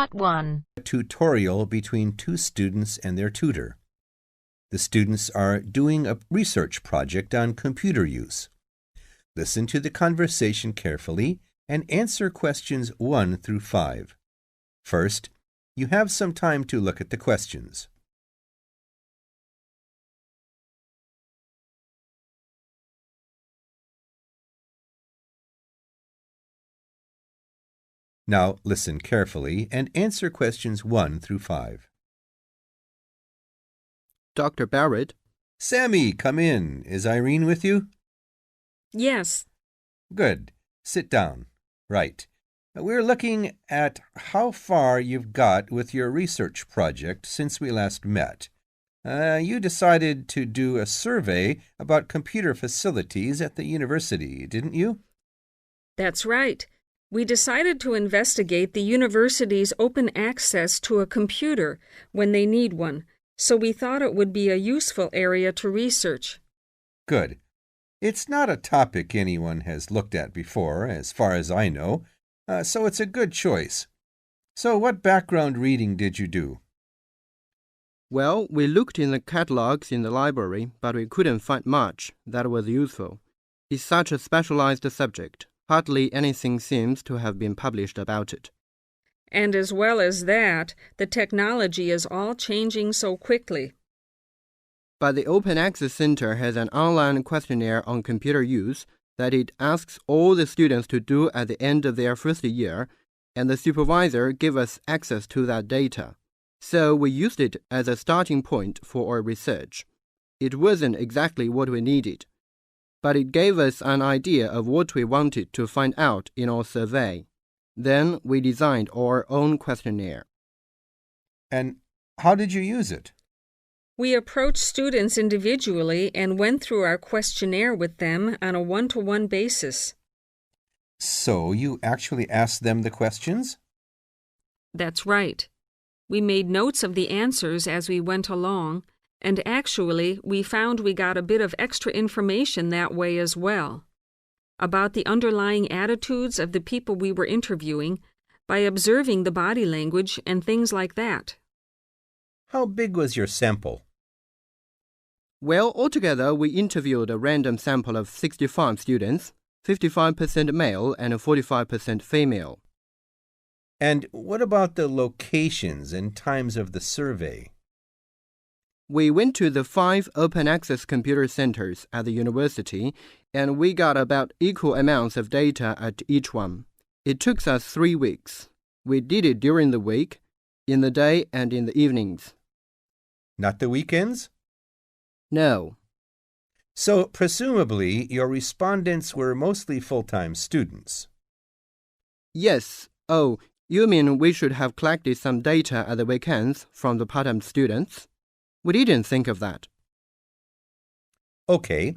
Part 1. A tutorial between two students and their tutor. The students are doing a research project on computer use. Listen to the conversation carefully and answer questions 1 through 5. First, you have some time to look at the questions. Now listen carefully and answer questions 1 through 5. Dr. Barrett? Sammy, come in. Is Irene with you? Yes. Good. Sit down. Right. We're looking at how far you've got with your research project since we last met. You decided to do a survey about computer facilities at the university, didn't you? That's right. We decided to investigate the university's open access to a computer when they need one, so we thought it would be a useful area to research. Good. It's not a topic anyone has looked at before, as far as I know, so it's a good choice. So what background reading did you do? Well, we looked in the catalogs in the library, but we couldn't find much that was useful. It's such a specialized subject. Hardly anything seems to have been published about it. And as well as that, the technology is all changing so quickly. But the Open Access Center has an online questionnaire on computer use that it asks all the students to do at the end of their first year, and the supervisor gave us access to that data. So we used it as a starting point for our research. It wasn't exactly what we needed, but it gave us an idea of what we wanted to find out in our survey. Then we designed our own questionnaire. And how did you use it? We approached students individually and went through our questionnaire with them on a one-to-one basis. So you actually asked them the questions? That's right. We made notes of the answers as we went along, and actually we found we got a bit of extra information that way as well, about the underlying attitudes of the people we were interviewing by observing the body language and things like that. How big was your sample? Well, altogether we interviewed a random sample of 65 students, 55% male and 45% female. And what about the locations and times of the survey? We went to the 5 open access computer centers at the university, and we got about equal amounts of data at each one. It took us 3 weeks. We did it during the week, in the day and in the evenings. Not the weekends? No. So presumably your respondents were mostly full-time students. Yes. Oh, you mean we should have collected some data at the weekends from the part-time students? We didn't think of that. Okay.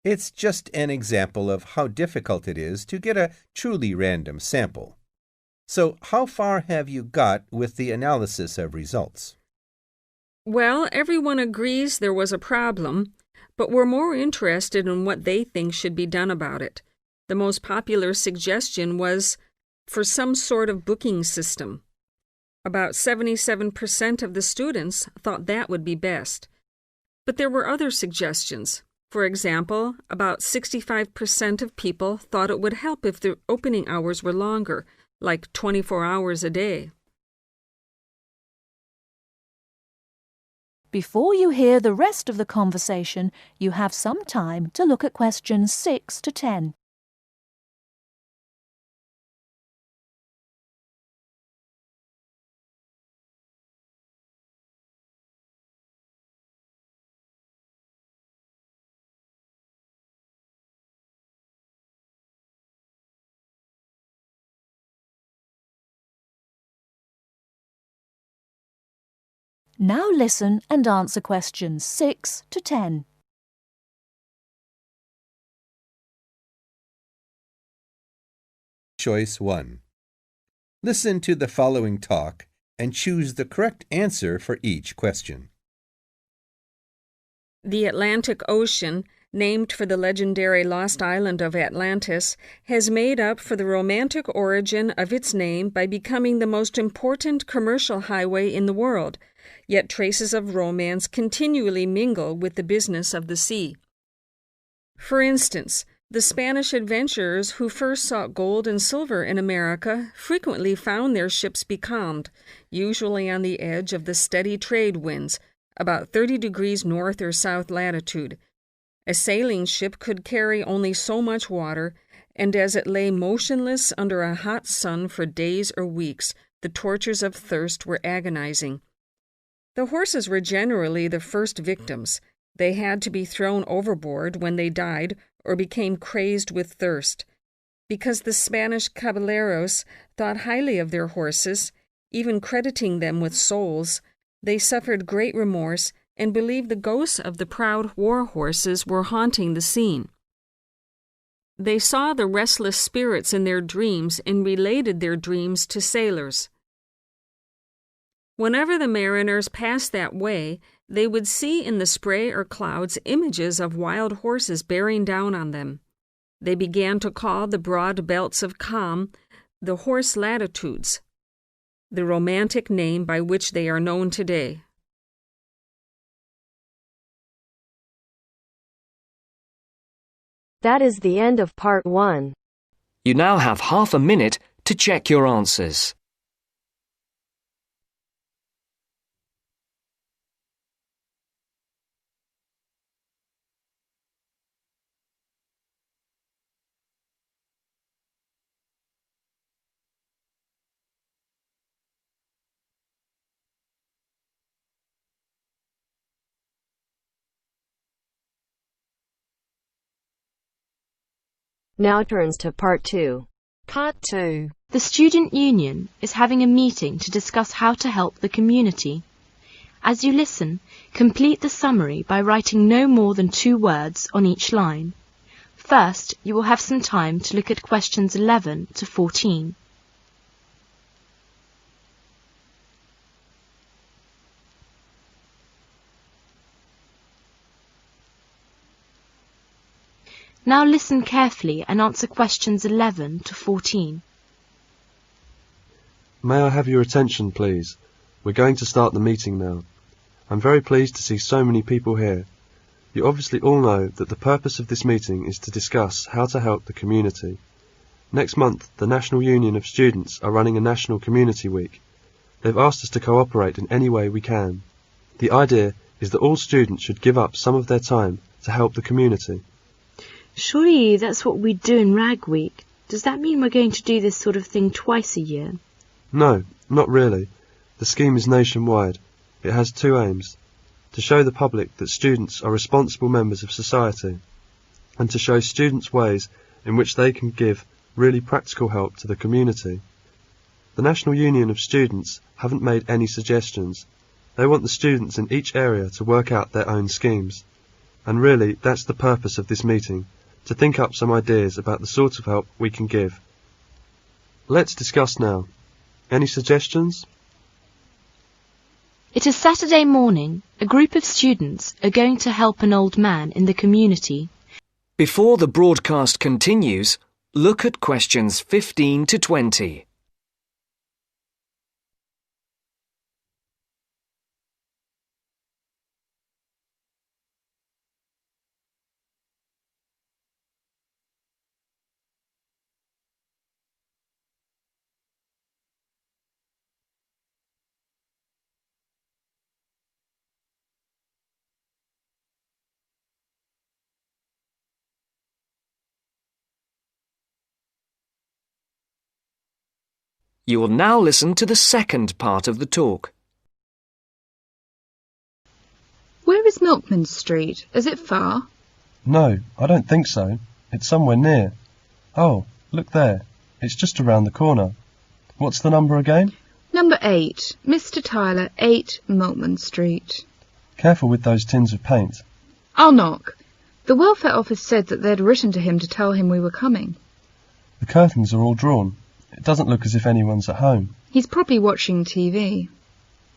It's just an example of how difficult it is to get a truly random sample. So how far have you got with the analysis of results? Well, everyone agrees there was a problem, but we're more interested in what they think should be done about it. The most popular suggestion was for some sort of booking system. About 77% of the students thought that would be best. But there were other suggestions. For example, about 65% of people thought it would help if the opening hours were longer, like 24 hours a day. Before you hear the rest of the conversation, you have some time to look at questions 6 to 10. Now listen and answer questions 6 to 10. Choice 1. Listen to the following talk and choose the correct answer for each question. The Atlantic Ocean named for the legendary lost island of Atlantis, has made up for the romantic origin of its name by becoming the most important commercial highway in the world, yet traces of romance continually mingle with the business of the sea. For instance, the Spanish adventurers who first sought gold and silver in America frequently found their ships becalmed, usually on the edge of the steady trade winds, about 30 degrees north or south latitude. A sailing ship could carry only so much water, and as it lay motionless under a hot sun for days or weeks, the tortures of thirst were agonizing. The horses were generally the first victims. They had to be thrown overboard when they died or became crazed with thirst. Because the Spanish caballeros thought highly of their horses, even crediting them with souls, they suffered great remorse and believed the ghosts of the proud war horses were haunting the scene. They saw the restless spirits in their dreams and related their dreams to sailors. Whenever the mariners passed that way, they would see in the spray or clouds images of wild horses bearing down on them. They began to call the broad belts of calm the horse latitudes, the romantic name by which they are known today. That is the end of part 1. You now have half a minute to check your answers. Now turns to part 2. Part 2. The Student Union is having a meeting to discuss how to help the community. As you listen, complete the summary by writing no more than 2 words on each line. First, you will have some time to look at questions 11 to 14. Now listen carefully and answer questions 11 to 14. May I have your attention, please? We're going to start the meeting now. I'm very pleased to see so many people here. You obviously all know that the purpose of this meeting is to discuss how to help the community. Next month, the National Union of Students are running a National Community Week. They've asked us to cooperate in any way we can. The idea is that all students should give up some of their time to help the community. Surely that's what we do in Rag Week. Does that mean we're going to do this sort of thing twice a year? No, not really. The scheme is nationwide. It has 2 aims: to show the public that students are responsible members of society, and to show students ways in which they can give really practical help to the community. The National Union of Students haven't made any suggestions. They want the students in each area to work out their own schemes. And really, that's the purpose of this meeting, to think up some ideas about the sort of help we can give. Let's discuss now. Any suggestions? It is Saturday morning. A group of students are going to help an old man in the community. Before the broadcast continues, look at questions 15 to 20. You will now listen to the second part of the talk. Where is Milkman Street? Is it far? No, I don't think so. It's somewhere near. Oh, look there. It's just around the corner. What's the number again? Number 8. Mr. Tyler, 8 Milkman Street. Careful with those tins of paint. I'll knock. The welfare office said that they'd written to him to tell him we were coming. The curtains are all drawn. It doesn't look as if anyone's at home. He's probably watching TV.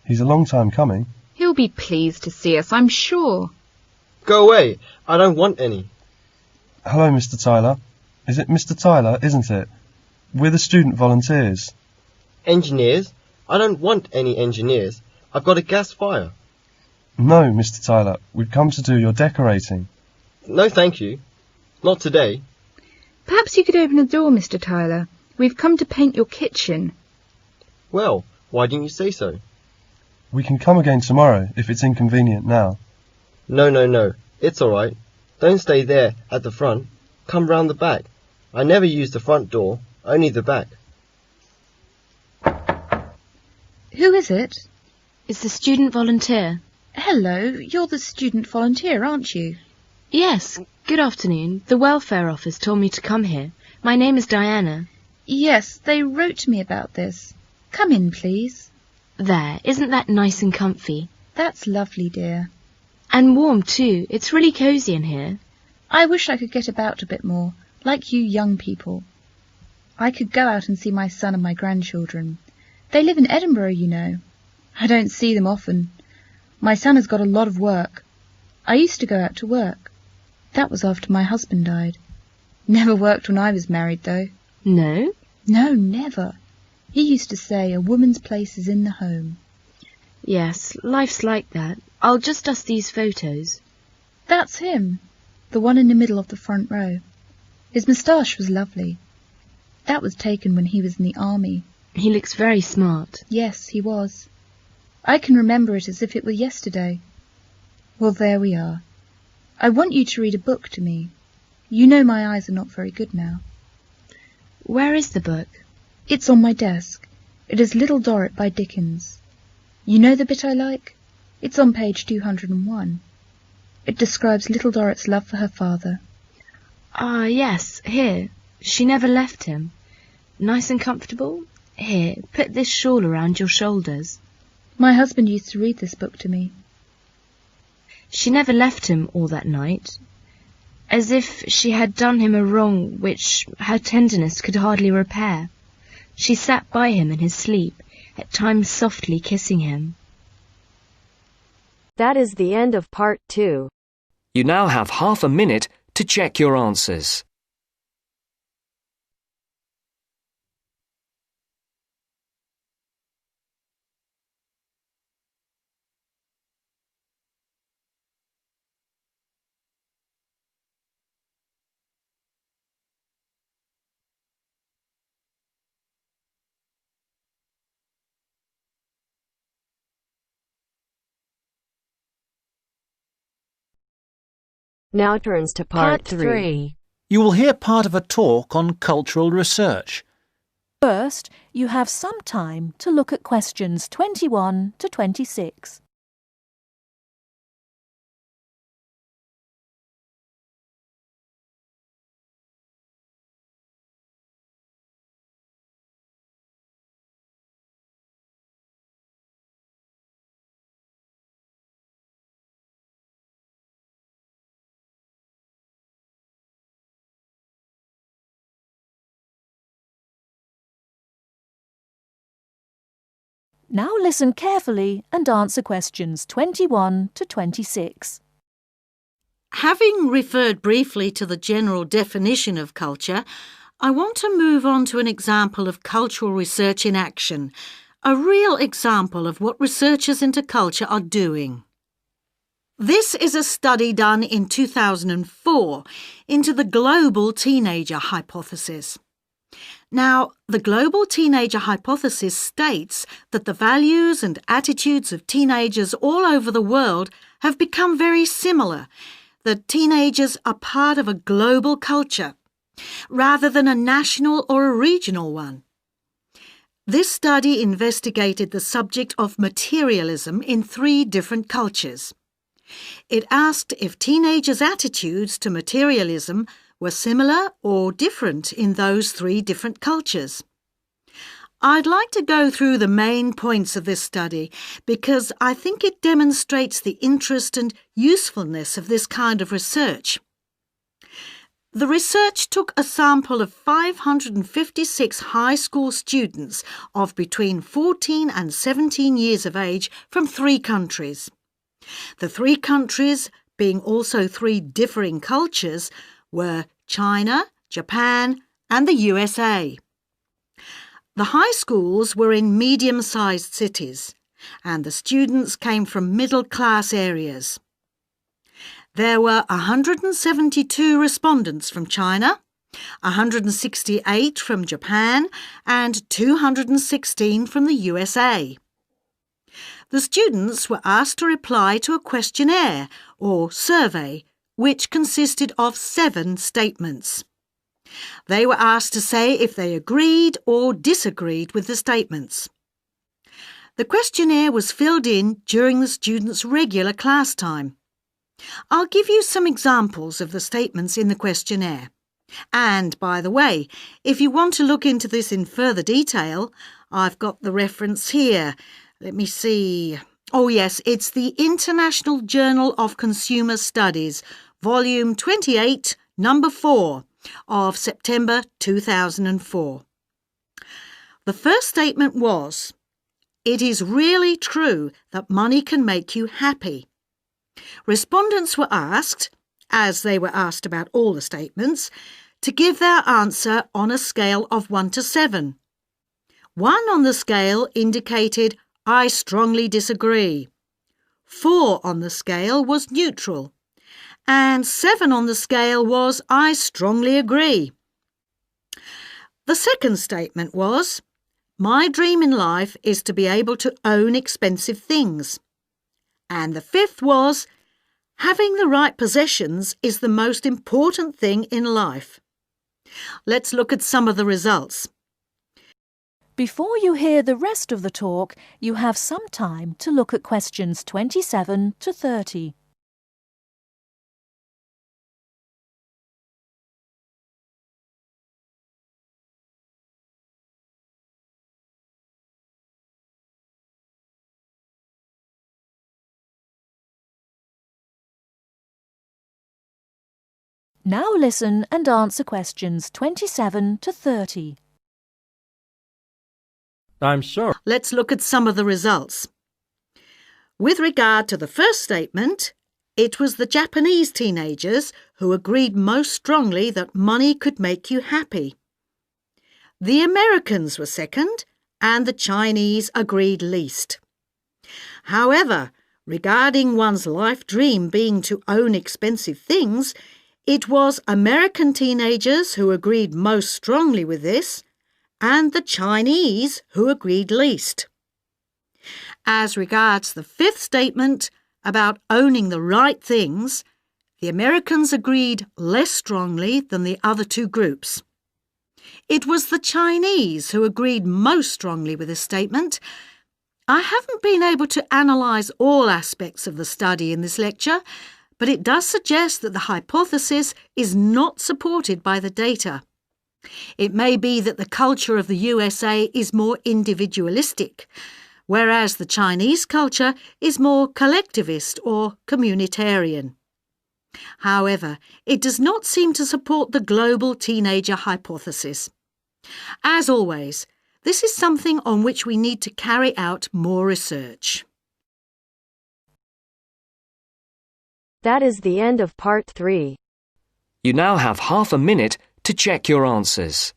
He's a long time coming. He'll be pleased to see us, I'm sure. Go away. I don't want any. Hello, Mr. Tyler. Is it Mr. Tyler, isn't it? We're the student volunteers. Engineers? I don't want any engineers. I've got a gas fire. No, Mr. Tyler. We've come to do your decorating. No, thank you. Not today. Perhaps you could open the door, Mr. Tyler. We've come to paint your kitchen. Well, why didn't you say so? We can come again tomorrow if it's inconvenient now. No. It's all right. Don't stay there at the front. Come round the back. I never use the front door, only the back. Who is it? It's the student volunteer. Hello, you're the student volunteer, aren't you? Yes, good afternoon. The welfare office told me to come here. My name is Diana. Yes, they wrote to me about this. Come in, please. There, isn't that nice and comfy? That's lovely, dear. And warm, too. It's really cosy in here. I wish I could get about a bit more, like you young people. I could go out and see my son and my grandchildren. They live in Edinburgh, you know. I don't see them often. My son has got a lot of work. I used to go out to work. That was after my husband died. Never worked when I was married, though. No? No, never. He used to say a woman's place is in the home. Yes, life's like that. I'll just dust these photos. That's him, the one in the middle of the front row. His moustache was lovely. That was taken when he was in the army. He looks very smart. Yes, he was. I can remember it as if it were yesterday. Well, there we are. I want you to read a book to me. You know my eyes are not very good now. Where is the book? It's on my desk. It is Little Dorrit by Dickens. You know the bit I like? It's on page 201. It describes Little Dorrit's love for her father. Ah, yes, here. She never left him. Nice and comfortable? Here, put this shawl around your shoulders. My husband used to read this book to me. She never left him all that night, as if she had done him a wrong which her tenderness could hardly repair. She sat by him in his sleep, at times softly kissing him. That is the end of part 2. You now have half a minute to check your answers. Now turns to part 3. You will hear part of a talk on cultural research. First, you have some time to look at questions 21 to 26. Now listen carefully and answer questions 21 to 26. Having referred briefly to the general definition of culture, I want to move on to an example of cultural research in action, a real example of what researchers into culture are doing. This is a study done in 2004 into the global teenager hypothesis. Now, the global teenager hypothesis states that the values and attitudes of teenagers all over the world have become very similar, that teenagers are part of a global culture, rather than a national or a regional one. This study investigated the subject of materialism in 3 different cultures. It asked if teenagers' attitudes to materialism were similar or different in those 3 different cultures. I'd like to go through the main points of this study because I think it demonstrates the interest and usefulness of this kind of research. The research took a sample of 556 high school students of between 14 and 17 years of age from 3 countries. The 3 countries being also three differing cultures, were China, Japan, and the USA. The high schools were in medium-sized cities, and the students came from middle-class areas. There were 172 respondents from China, 168 from Japan, and 216 from the USA. The students were asked to reply to a questionnaire or survey, which consisted of 7 statements. They were asked to say if they agreed or disagreed with the statements. The questionnaire was filled in during the students' regular class time. I'll give you some examples of the statements in the questionnaire. And, by the way, if you want to look into this in further detail, I've got the reference here. Let me see. Oh yes, it's the International Journal of Consumer Studies, Volume 28, Number 4, of September 2004. The first statement was, "It is really true that money can make you happy." Respondents were asked, as they were asked about all the statements, to give their answer on a scale of 1 to 7. 1 on the scale indicated, "I strongly disagree." 4 on the scale was neutral. And 7 on the scale was, "I strongly agree." The second statement was, "My dream in life is to be able to own expensive things." And the fifth was, "Having the right possessions is the most important thing in life." Let's look at some of the results. Before you hear the rest of the talk, you have some time to look at questions 27 to 30. Now listen and answer questions 27 to 30. I'm sure. Let's look at some of the results. With regard to the first statement, it was the Japanese teenagers who agreed most strongly that money could make you happy. The Americans were second, and the Chinese agreed least. However, regarding one's life dream being to own expensive things, it was American teenagers who agreed most strongly with this, and the Chinese who agreed least. As regards the fifth statement about owning the right things, the Americans agreed less strongly than the other two groups. It was the Chinese who agreed most strongly with this statement. I haven't been able to analyse all aspects of the study in this lecture, but it does suggest that the hypothesis is not supported by the data. It may be that the culture of the USA is more individualistic, whereas the Chinese culture is more collectivist or communitarian. However, it does not seem to support the global teenager hypothesis. As always, this is something on which we need to carry out more research. That is the end of part 3. You now have half a minute to check your answers.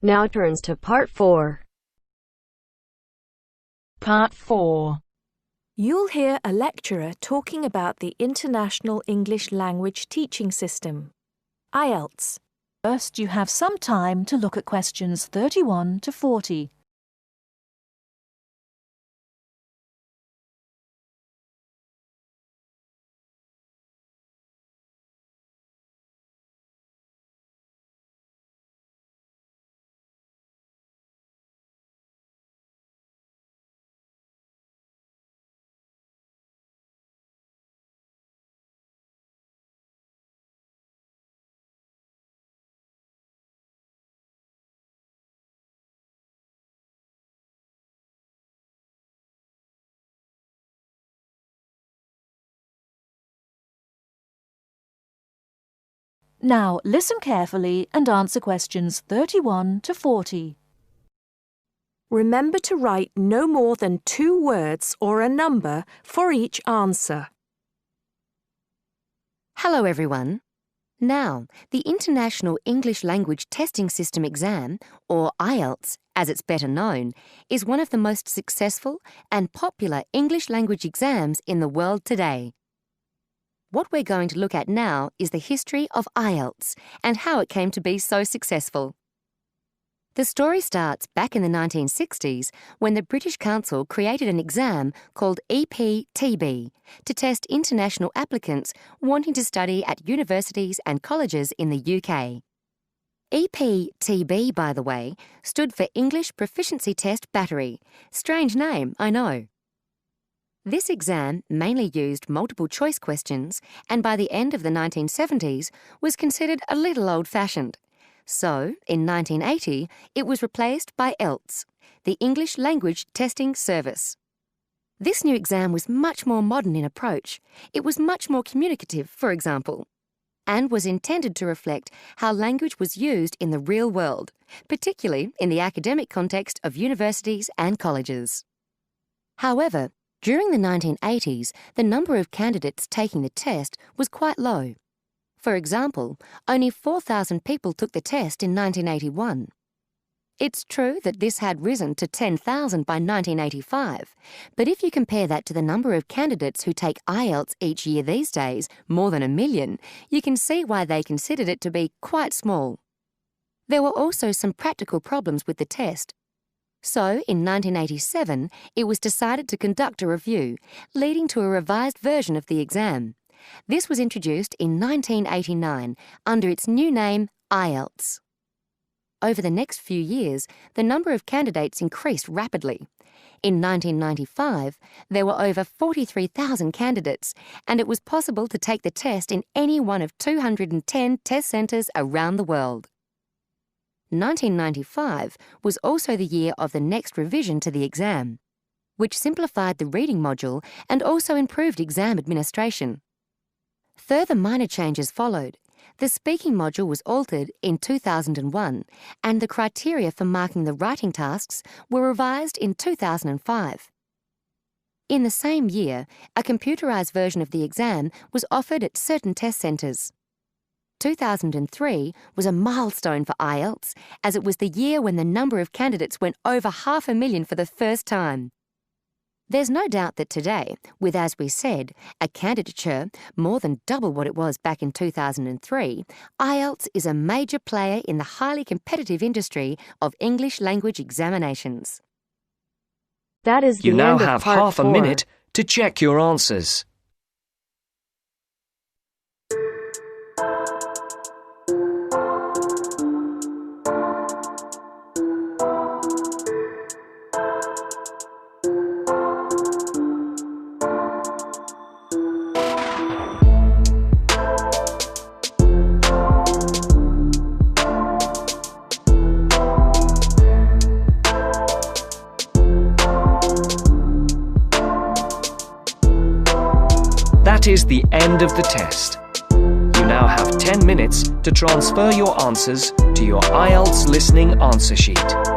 Now turns to part 4. Part 4. You'll hear a lecturer talking about the International English Language Teaching System, Ielts. First, you have some time to look at questions 31 to 40. Now listen carefully and answer questions 31 to 40. Remember to write no more than 2 words or a number for each answer. Hello everyone. Now, the International English Language Testing System exam, or Ielts as it's better known, is one of the most successful and popular English language exams in the world today. What we're going to look at now is the history of Ielts and how it came to be so successful. The story starts back in the 1960s when the British Council created an exam called EPTB to test international applicants wanting to study at universities and colleges in the UK. EPTB, by the way, stood for English Proficiency Test Battery. Strange name, I know. This exam mainly used multiple choice questions and by the end of the 1970s was considered a little old-fashioned. So, in 1980, it was replaced by Ielts, the English Language Testing Service. This new exam was much more modern in approach. It was much more communicative, for example, and was intended to reflect how language was used in the real world, particularly in the academic context of universities and colleges. However, during the 1980s, the number of candidates taking the test was quite low. For example, only 4,000 people took the test in 1981. It's true that this had risen to 10,000 by 1985, but if you compare that to the number of candidates who take Ielts each year these days, more than 1 million, you can see why they considered it to be quite small. There were also some practical problems with the test. So, in 1987, it was decided to conduct a review, leading to a revised version of the exam. This was introduced in 1989 under its new name, Ielts. Over the next few years, the number of candidates increased rapidly. In 1995, there were over 43,000 candidates, and it was possible to take the test in any one of 210 test centres around the world. 1995 was also the year of the next revision to the exam, which simplified the reading module and also improved exam administration. Further minor changes followed. The speaking module was altered in 2001, and the criteria for marking the writing tasks were revised in 2005. In the same year, a computerised version of the exam was offered at certain test centres. 2003 was a milestone for Ielts, as it was the year when the number of candidates went over 500,000 for the first time. There's no doubt that today, with, as we said, a candidature more than double what it was back in 2003, Ielts is a major player in the highly competitive industry of English language examinations. That is the You now end of have part half a 4. minute to check your answers. That is the end of the test. You now have 10 minutes to transfer your answers to your Ielts listening answer sheet.